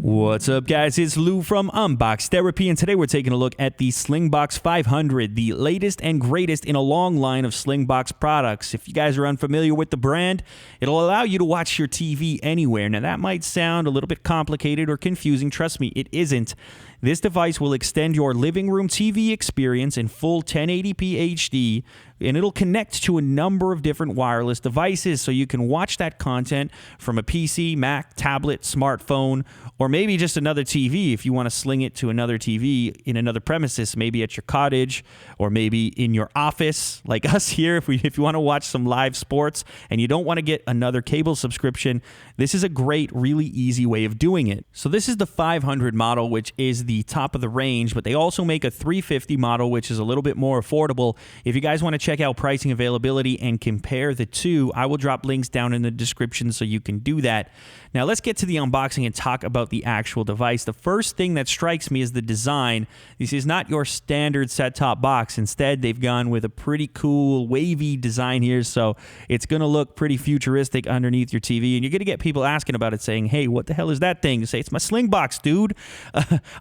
What's up, guys? It's Lou from Unbox Therapy, and today we're taking a look at the Slingbox 500, the latest and greatest in a long line of Slingbox products. If you guys are unfamiliar with the brand, it'll allow you to watch your TV anywhere. Now, that might sound a little bit complicated or confusing. Trust me, it isn't. This device will extend your living room TV experience in full 1080p HD, and it'll connect to a number of different wireless devices so you can watch that content from a PC, Mac, tablet, smartphone, or maybe just another TV if you want to sling it to another TV in another premises, maybe at your cottage or maybe in your office like us here. If you want to watch some live sports and you don't want to get another cable subscription, this is a great, really easy way of doing it. So this is the 500 model, which is the top of the range, but they also make a 350 model, which is a little bit more affordable. If you guys want to check out pricing, availability, and compare the two, I will drop links down in the description so you can do that. Now let's get to the unboxing and talk about the actual device. The first thing that strikes me is the design. This is not your standard set-top box. Instead, they've gone with a pretty cool wavy design here, so it's going to look pretty futuristic underneath your TV, and you're going to get people asking about it saying, hey, what the hell is that thing? You say, it's my Slingbox, dude.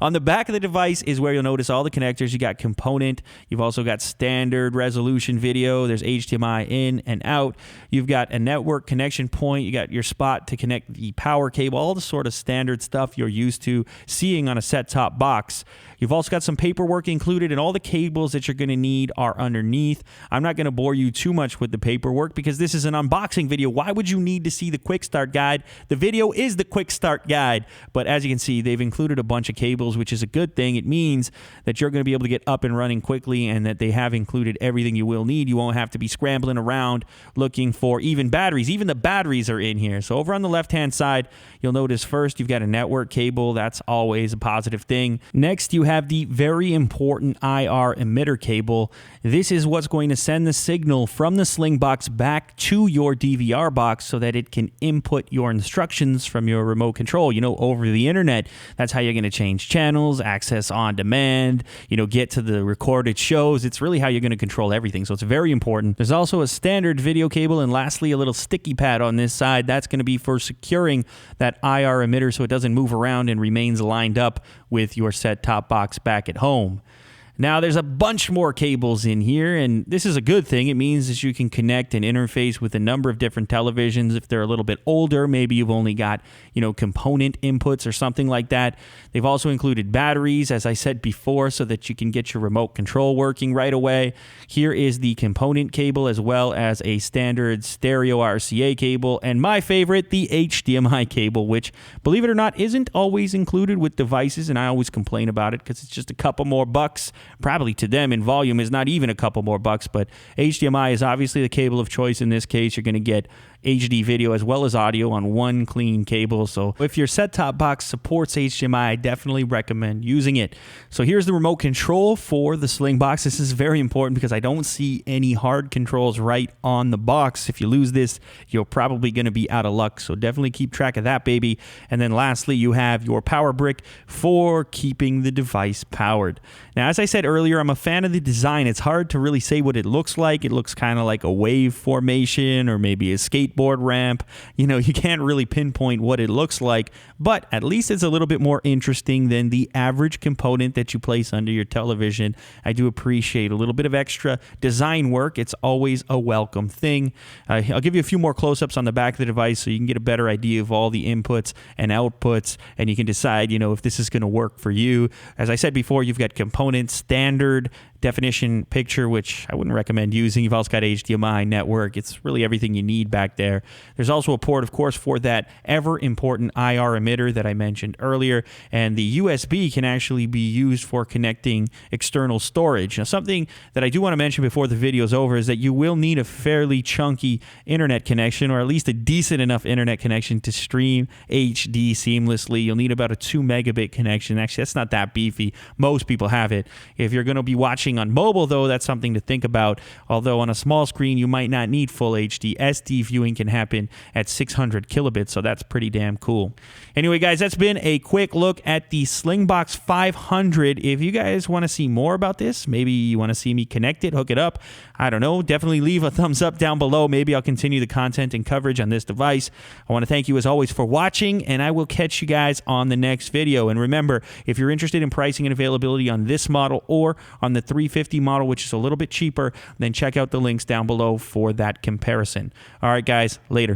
On the back of the device is where you'll notice all the connectors. You got component. You've also got standard resolution video. There's HDMI in and out. You've got a network connection point. You got your spot to connect the power cable, all the sort of standard stuff you're used to seeing on a set-top box. You've also got some paperwork included, and all the cables that you're going to need are underneath. I'm not going to bore you too much with the paperwork because this is an unboxing video. Why would you need to see the quick start guide? The video is the quick start guide, but as you can see, they've included a bunch of cables, which is a good thing. It means that you're going to be able to get up and running quickly and that they have included everything you will need. You won't have to be scrambling around looking for even batteries. Even the batteries are in here. So over on the left-hand side, you'll notice first you've got a network cable. That's always a positive thing. Next, you have the very important IR emitter cable. This is what's going to send the signal from the Slingbox back to your DVR box so that it can input your instructions from your remote control, over the internet. That's how you're going to change channels, access on demand, get to the recorded shows. It's really how you're going to control everything. So it's very important. There's also a standard video cable, and lastly, a little sticky pad on this side. That's going to be for securing that IR emitter so it doesn't move around and remains lined up with your set-top box back at home. Now, there's a bunch more cables in here, and this is a good thing. It means that you can connect and interface with a number of different televisions. If they're a little bit older, maybe you've only got, component inputs or something like that. They've also included batteries, as I said before, so that you can get your remote control working right away. Here is the component cable, as well as a standard stereo RCA cable, and my favorite, the HDMI cable, which, believe it or not, isn't always included with devices, and I always complain about it because it's just a couple more bucks. Probably to them in volume is not even a couple more bucks, but HDMI is obviously the cable of choice in this case. You're going to get HD video as well as audio on one clean cable. So if your set-top box supports HDMI, I definitely recommend using it. So here's the remote control for the Slingbox. This is very important because I don't see any hard controls right on the box. If you lose this, you're probably going to be out of luck. So definitely keep track of that, baby. And then lastly, you have your power brick for keeping the device powered. Now, as I said earlier, I'm a fan of the design. It's hard to really say what it looks like. It looks kind of like a wave formation or maybe a skateboard ramp. You can't really pinpoint what it looks like, but at least it's a little bit more interesting than the average component that you place under your television. I do appreciate a little bit of extra design work. It's always a welcome thing. I'll give you a few more close-ups on the back of the device so you can get a better idea of all the inputs and outputs, and you can decide, if this is going to work for you. As I said before, you've got components, standard definition picture, which I wouldn't recommend using. You've also got HDMI network. It's really everything you need back there. There's also a port, of course, for that ever important IR emitter that I mentioned earlier, and the USB can actually be used for connecting external storage. Now, something that I do want to mention before the video's over is that you will need a fairly chunky internet connection, or at least a decent enough internet connection to stream HD seamlessly. You'll need about a 2 megabit connection. Actually, that's not that beefy. Most people have it. If you're going to be watching watching on mobile, though, that's something to think about. Although on a small screen, you might not need full HD. SD viewing can happen at 600 kilobits, so that's pretty damn cool. Anyway, guys, that's been a quick look at the Slingbox 500. If you guys want to see more about this, maybe you want to see me connect it, hook it up, I don't know, definitely leave a thumbs up down below. Maybe I'll continue the content and coverage on this device. I want to thank you as always for watching, and I will catch you guys on the next video. And remember, if you're interested in pricing and availability on this model or on the 350 model, which is a little bit cheaper, then check out the links down below for that comparison. All right, guys, later.